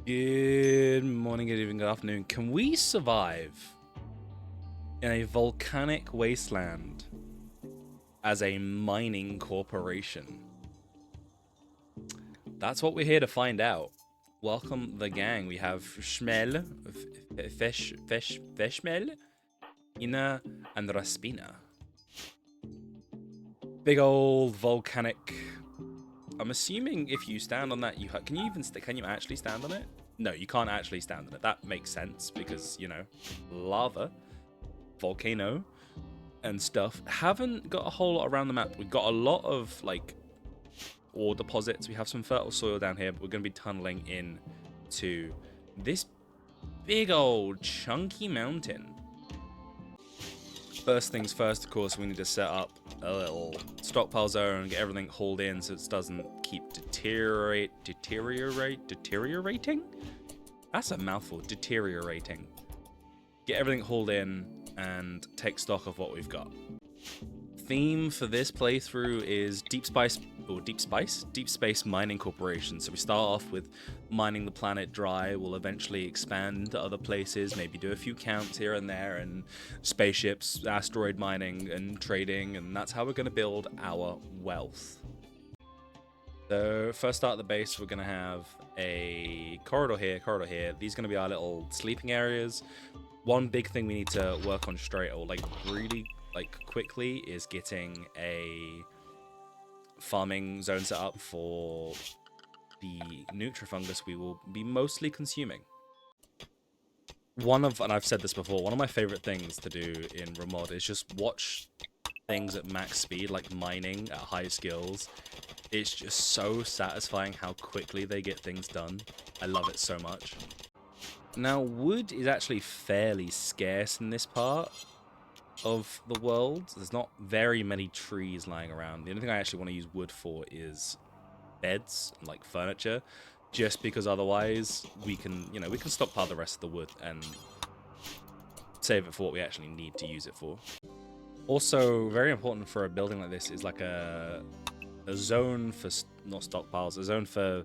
Good morning, good evening, good afternoon. Can we survive in a volcanic wasteland as a mining corporation? That's what we're here to find out. Welcome the gang. We have Schmel, Feshmel, Ina, and Raspina. Big old volcanic. I'm assuming if you stand on that, can you actually stand on it? No, you can't actually stand on it. That makes sense because, you know, lava, volcano, and stuff. Haven't got a whole lot around the map. We've got a lot of, like, ore deposits. We have some fertile soil down here, but we're going to be tunneling in to this big old chunky mountain. First things first, of course, we need to set up a little stockpile zone, get everything hauled in so it doesn't keep deteriorating? That's a mouthful, deteriorating. Get everything hauled in and take stock of what we've got. Theme for this playthrough is Deep Space Mining Corporation. So we start off with mining the planet dry. We'll eventually expand to other places, maybe do a few counts here and there, and spaceships, asteroid mining, and trading, and that's how we're going to build our wealth. So first start at the base, we're going to have a corridor here. These are going to be our little sleeping areas. One big thing we need to work on straight, or really quickly, is getting a farming zone set up for the nutrifungus we will be mostly consuming. And I've said this before, one of my favorite things to do in Rimworld is just watch things at max speed, like mining at high skills. It's just so satisfying how quickly they get things done. I love it so much. Now, wood is actually fairly scarce in this part of the world. There's not very many trees lying around. The only thing I actually want to use wood for is beds and like furniture, just because otherwise we can stockpile the rest of the wood and save it for what we actually need to use it for. Also, very important for a building like this is like a zone for, not stockpiles, a zone for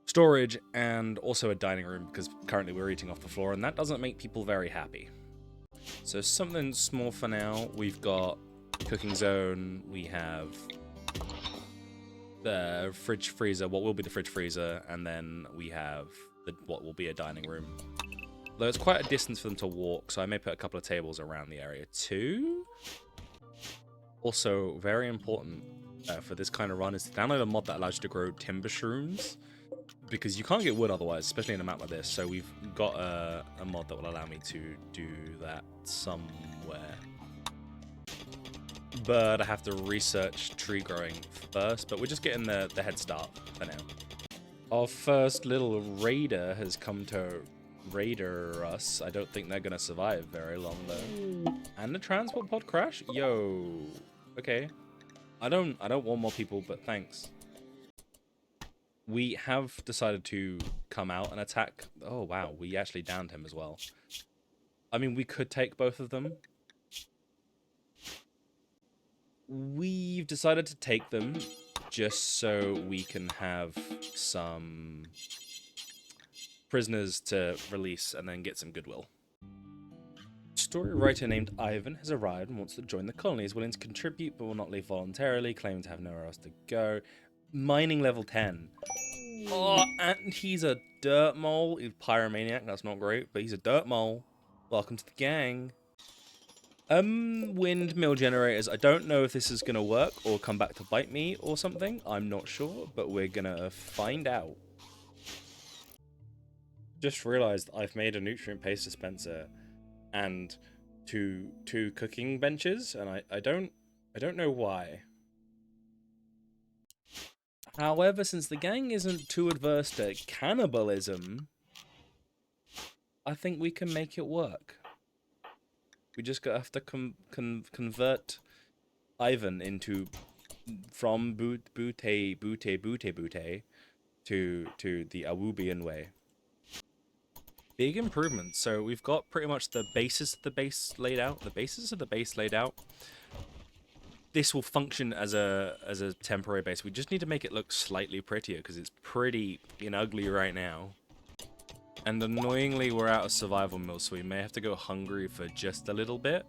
storage, and also a dining room, because currently we're eating off the floor and that doesn't make people very happy. So something small for now. We've got cooking zone, we have the fridge freezer, what will be the fridge freezer, and then we have what will be a dining room. Though it's quite a distance for them to walk, so I may put a couple of tables around the area too. Also, very important for this kind of run is to download a mod that allows you to grow timber shrooms, because you can't get wood otherwise, especially in a map like this. So we've got a mod that will allow me to do that somewhere. But I have to research tree growing first, but we're just getting the head start for now. Our first little raider has come to raider us. I don't think they're going to survive very long, though. And the transport pod crash? Yo. Okay. I don't want more people, but thanks. We have decided to come out and attack. Oh, wow. We actually downed him as well. I mean, we could take both of them. We've decided to take them just so we can have some prisoners to release and then get some goodwill. Story writer named Ivan has arrived and wants to join the colony. He's willing to contribute but will not leave voluntarily, claiming to have nowhere else to go. Mining level 10. Oh, and he's a dirt mole. He's pyromaniac, that's not great, but he's a dirt mole. Welcome to the gang. Windmill generators. I don't know if this is gonna work or come back to bite me or something. I'm not sure, but we're gonna find out. Just realized I've made a nutrient paste dispenser and two cooking benches, and I don't know why. However, since the gang isn't too adverse to cannibalism, I think we can make it work. We just have to convert Ivan from Bute to the Awubian way. Big improvements. So we've got pretty much the basis of the base laid out. This will function as a temporary base. We just need to make it look slightly prettier because it's pretty ugly right now. And annoyingly, we're out of survival meals, so we may have to go hungry for just a little bit.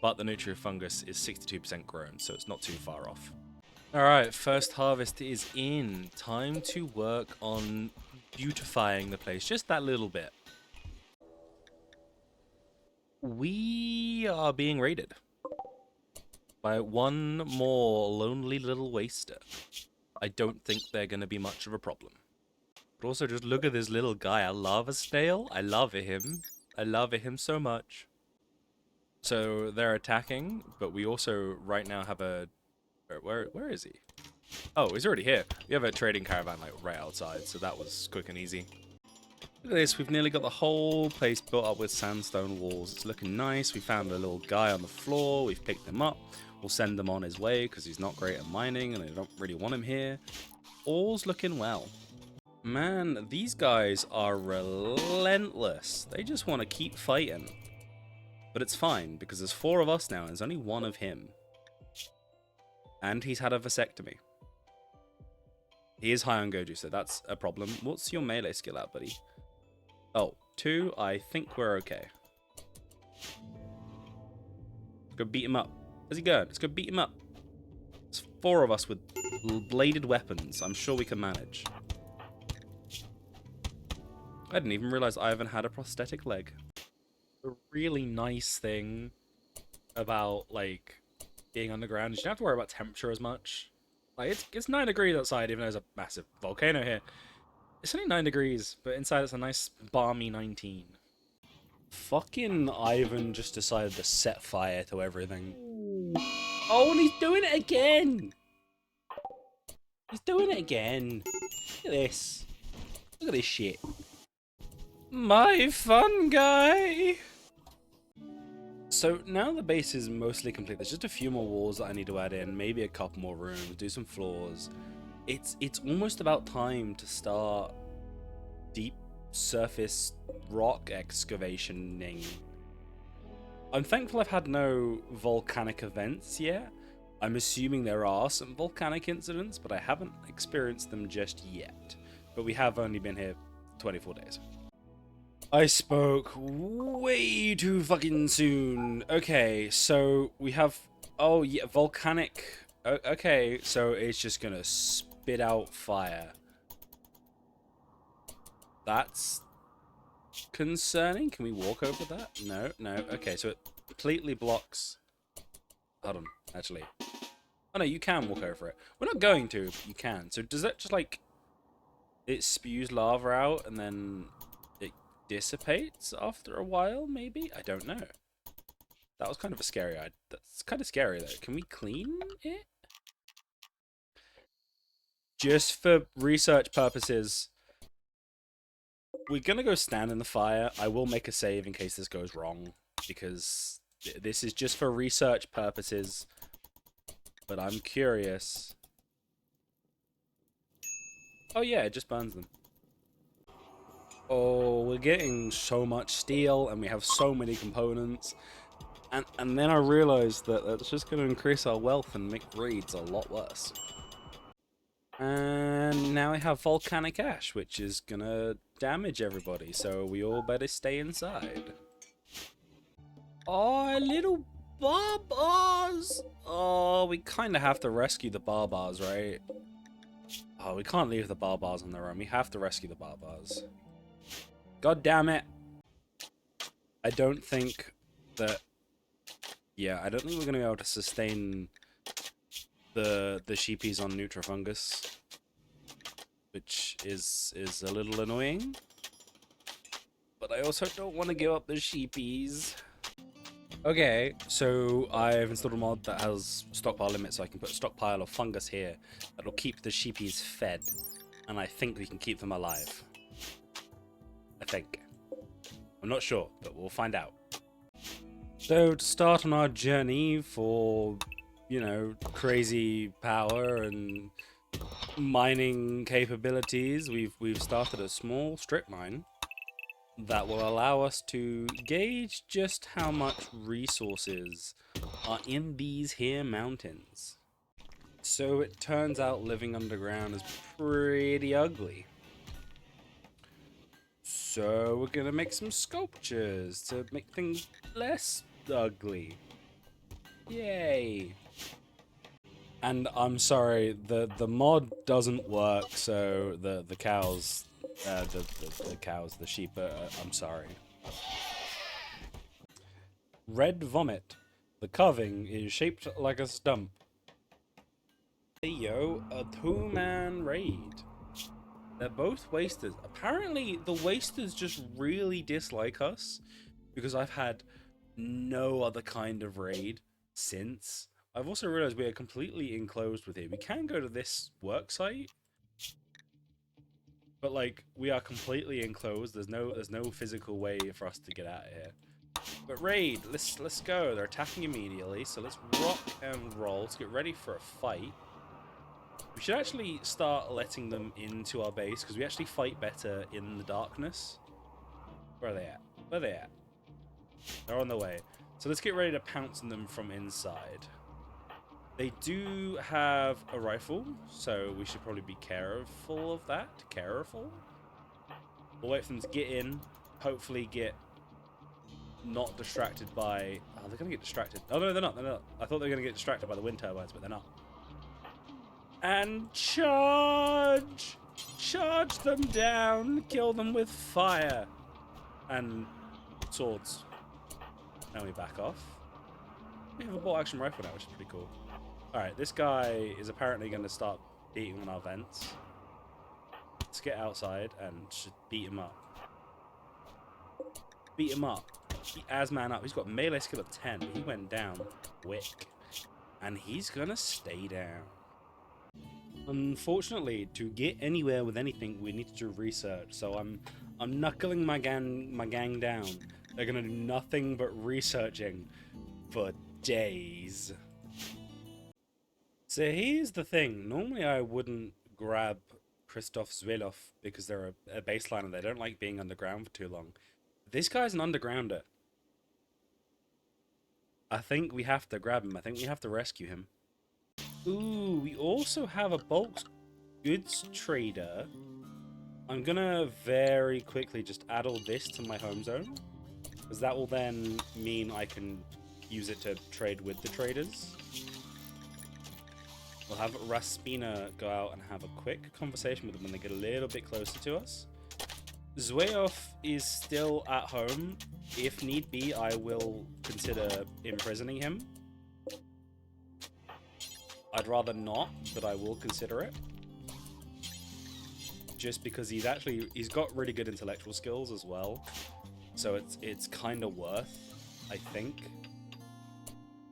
But the nutriofungus is 62% grown, so it's not too far off. Alright, first harvest is in. Time to work on beautifying the place just that little bit. We are being raided by one more lonely little waster. I don't think they're going to be much of a problem. But also, just look at this little guy, a lava snail. I love him. I love him so much. So they're attacking, but we also right now have a... Where is he? Oh, he's already here. We have a trading caravan like right outside, so that was quick and easy. Look at this, we've nearly got the whole place built up with sandstone walls. It's looking nice. We found a little guy on the floor. We've picked him up. We'll send him on his way because he's not great at mining and they don't really want him here. All's looking well. Man, these guys are relentless. They just want to keep fighting. But it's fine, because there's 4 of us now, and there's only 1 of him. And he's had a vasectomy. He is high on Goju, so that's a problem. What's your melee skill at, buddy? Oh, 2. I think we're okay. Let's go beat him up. How's he going? Let's go beat him up. There's 4 of us with bladed weapons. I'm sure we can manage. I didn't even realize Ivan had a prosthetic leg. The really nice thing about, like, being underground is you don't have to worry about temperature as much. Like, it's 9 degrees outside, even though there's a massive volcano here. It's only 9 degrees, but inside it's a nice, balmy 19. Fucking Ivan just decided to set fire to everything. Oh, and he's doing it again! He's doing it again. Look at this. Look at this shit. My fun guy! So now the base is mostly complete. There's just a few more walls that I need to add in, maybe a couple more rooms, do some floors. It's almost about time to start deep surface rock excavationing. I'm thankful I've had no volcanic events yet. I'm assuming there are some volcanic incidents, but I haven't experienced them just yet. But we have only been here 24 days. I spoke way too fucking soon. Okay, so we have... Oh, yeah, volcanic... Okay, so it's just gonna spit out fire. That's concerning. Can we walk over that? No, no. Okay, so it completely blocks... Hold on, actually. Oh, no, you can walk over it. We're not going to, but you can. So does that just, like... It spews lava out and then... dissipates after a while, maybe? I don't know. That was kind of a scary idea. That's kind of scary, though. Can we clean it? Just for research purposes, we're gonna go stand in the fire. I will make a save in case this goes wrong, because this is just for research purposes. But I'm curious. Oh yeah, it just burns them. Oh, we're getting so much steel, and we have so many components. And then I realized that that's just going to increase our wealth and make raids a lot worse. And now I have volcanic ash, which is going to damage everybody, so we all better stay inside. Oh, little barbars! Oh, we kind of have to rescue the barbars, right? Oh, we can't leave the barbars on their own. We have to rescue the barbars. God damn it. I don't think that... Yeah, I don't think we're going to be able to sustain the sheepies on nutriofungus, which is a little annoying. But I also don't want to give up the sheepies. Okay, so I've installed a mod that has stockpile limits, so I can put a stockpile of fungus here that'll keep the sheepies fed, and I think we can keep them alive. I think. I'm not sure, but we'll find out. So, to start on our journey for, you know, crazy power and mining capabilities, we've started a small strip mine that will allow us to gauge just how much resources are in these here mountains. So it turns out living underground is pretty ugly. So we're gonna make some sculptures to make things less ugly. Yay! And I'm sorry, the mod doesn't work, so the cows, the sheep, I'm sorry. Red vomit. The carving is shaped like a stump. Hey yo, a two-man raid. They're both wasters. Apparently, the wasters just really dislike us because I've had no other kind of raid since. I've also realized we are completely enclosed with it. We can go to this work site, but like we are completely enclosed. There's no physical way for us to get out of here. But raid, let's go. They're attacking immediately, so let's rock and roll. Let's get ready for a fight. We should actually start letting them into our base because we actually fight better in the darkness. Where are they at? Where are they at? They're on their way. So let's get ready to pounce on them from inside. They do have a rifle, so we should probably be careful of that. Careful. We'll wait for them to get in. Hopefully get not distracted by... Oh, they're going to get distracted. Oh, no, they're not. They're not. I thought they were going to get distracted by the wind turbines, but they're not. And charge! Charge them down! Kill them with fire! And swords. Now we back off. We have a bolt action rifle now, which is pretty cool. Alright, this guy is apparently going to start beating on our vents. Let's get outside and just beat him up. Beat him up. Beat Asman up. He's got melee skill of 10. He went down quick. And he's going to stay down. Unfortunately, to get anywhere with anything, we need to do research. So I'm knuckling my gang down. They're gonna do nothing but researching for days. So here's the thing. Normally I wouldn't grab Christoph Zwilov because they're a baseline and they don't like being underground for too long. This guy's an undergrounder. I think we have to grab him. I think we have to rescue him. Ooh, we also have a bulk goods trader. I'm gonna very quickly just add all this to my home zone, because that will then mean I can use it to trade with the traders. We'll have Raspina go out and have a quick conversation with them when they get a little bit closer to us. Zwayoff is still at home. If need be, I will consider imprisoning him. I'd rather not, but I will consider it. Just because he's got really good intellectual skills as well. So it's kind of worth, I think.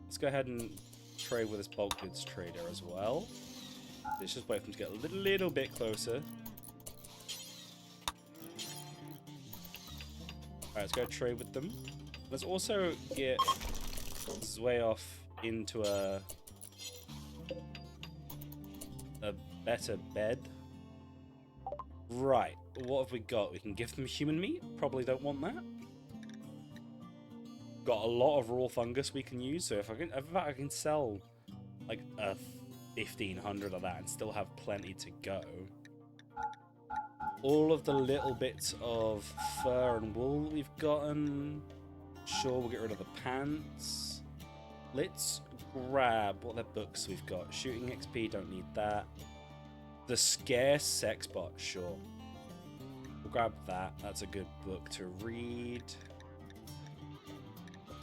Let's go ahead and trade with this bulk goods trader as well. Let's just wait for him to get a little bit closer. Alright, let's go trade with them. Let's also get Zwayoff into a better bed. Right, what have we got? We can give them human meat. Probably don't want that. Got a lot of raw fungus we can use, so if I can sell like a 1,500 of that and still have plenty to go. All of the little bits of fur and wool we've gotten. Sure, we'll get rid of the pants. Let's grab what other books we've got. Shooting XP, don't need that. The Scarce Sex Bot, sure. We'll grab that. That's a good book to read.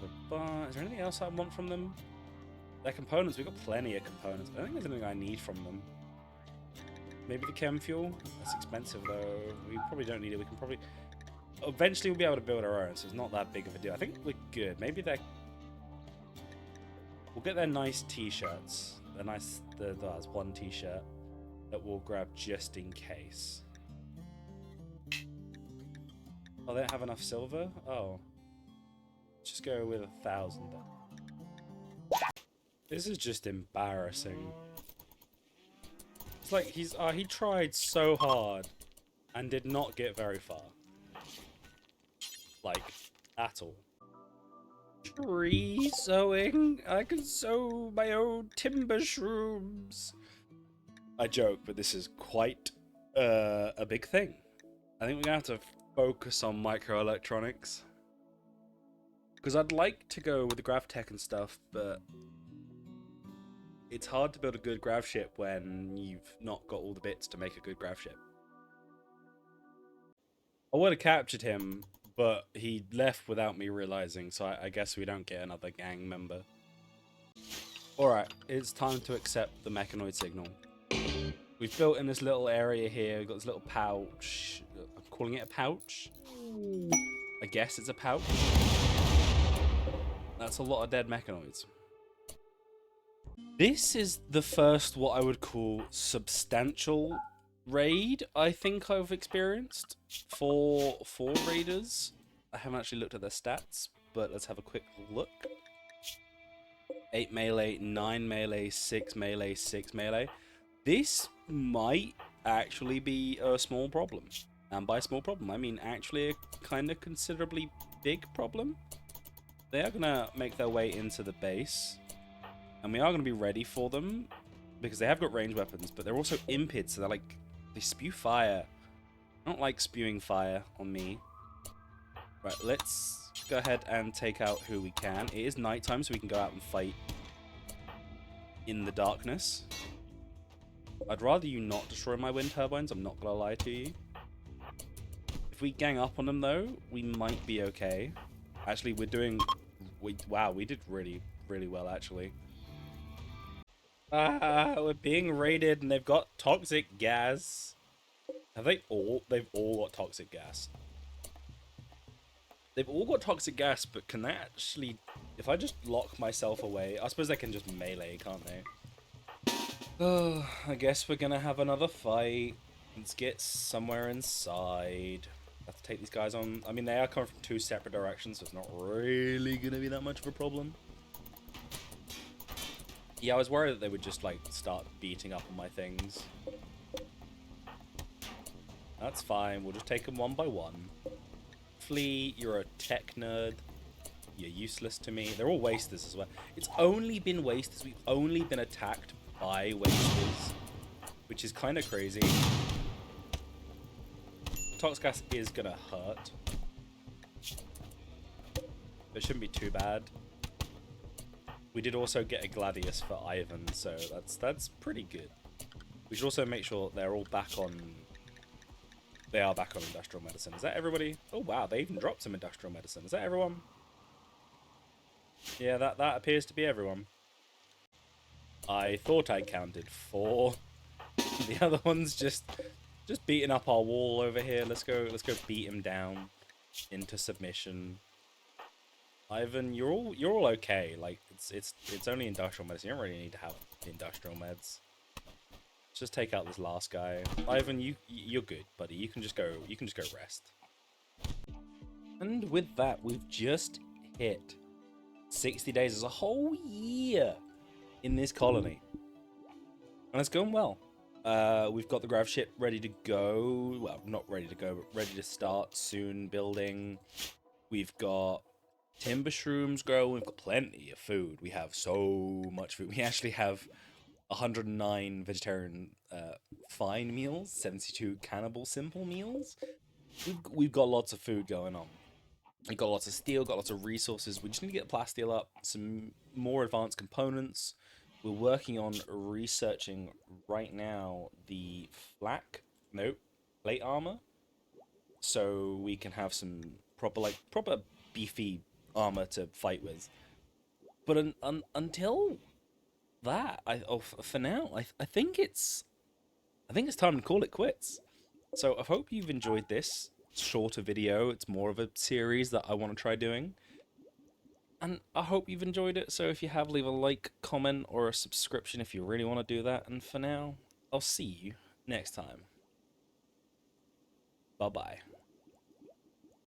Is there anything else I want from them? Their components, we've got plenty of components. I don't think there's anything I need from them. Maybe the chem fuel? That's expensive though. We probably don't need it. We can probably... Eventually we'll be able to build our own, so it's not that big of a deal. I think we're good. Maybe they're... We'll get their nice t-shirts. They're nice... There's one t-shirt that we'll grab just in case. Oh, they don't have enough silver? Oh. Let's just go with 1,000 then. This is just embarrassing. It's like he tried so hard and did not get very far. Like, at all. Tree sewing? I can sew my own timber shrooms. I joke, but this is quite a big thing. I think we're gonna have to focus on microelectronics. Because I'd like to go with the grav tech and stuff, but it's hard to build a good grav ship when you've not got all the bits to make a good grav ship. I would have captured him, but he left without me realizing, so I guess we don't get another gang member. Alright, it's time to accept the mechanoid signal. We've built in this little area here, we've got this little pouch. I'm calling it a pouch. I guess it's a pouch. That's a lot of dead mechanoids. This is the first what I would call substantial raid I think I've experienced for raiders. I haven't actually looked at their stats, but let's have a quick look. 8 melee, 9 melee, 6 melee, 6 melee. This might actually be a small problem. And by small problem, I mean actually a kind of considerably big problem. They are going to make their way into the base. And we are going to be ready for them. Because they have got ranged weapons, but they're also impids, so they're like... They spew fire. I don't like spewing fire on me. Right, let's go ahead and take out who we can. It is nighttime, so we can go out and fight in the darkness. I'd rather you not destroy my wind turbines, I'm not gonna lie to you. If we gang up on them, though, we might be okay. Actually, we're doing... Wow, we did really, really well, actually. We're being raided and they've got toxic gas. Have they all? They've all got toxic gas. They've all got toxic gas, but can they actually... If I just lock myself away... I suppose they can just melee, can't they? Oh, I guess we're gonna have another fight. Let's get somewhere inside. Have to take these guys on. I mean, they are coming from two separate directions, so it's not really gonna be that much of a problem. Yeah, I was worried that they would just, like, start beating up on my things. That's fine. We'll just take them one by one. Flea, you're a tech nerd. You're useless to me. They're all wasters as well. It's only been wasters. We've only been attacked by wasters, which is kind of crazy. Toxic gas is going to hurt. It shouldn't be too bad. We did also get a Gladius for Ivan, so that's pretty good. We should also make sure they're all back on... They are back on industrial medicine. Is that everybody? Oh wow, they even dropped some industrial medicine. Is that everyone? Yeah, that appears to be everyone. I thought I counted 4. The other one's just beating up our wall over here. Let's go beat him down into submission. Ivan, you're all okay. Like it's only industrial medicine. You don't really need to have industrial meds. Let's just take out this last guy. Ivan, you're good, buddy. You can just go rest. And with that, we've just hit 60 days as a whole year in this colony. And it's going well. We've got the grav ship ready to go. Well, not ready to go, but ready to start soon building. We've got timber shrooms growing. We've got plenty of food. We have so much food. We actually have 109 vegetarian fine meals, 72 cannibal simple meals. We've got lots of food going on. We've got lots of steel, got lots of resources. We just need to get plasteel up, some more advanced components. We're working on researching right now the plate armor, so we can have some proper beefy armor to fight with. But until that, for now, I think it's time to call it quits. So I hope you've enjoyed this shorter video. It's more of a series that I want to try doing. And I hope you've enjoyed it, so if you have, leave a like, comment, or a subscription if you really want to do that. And for now, I'll see you next time. Bye-bye.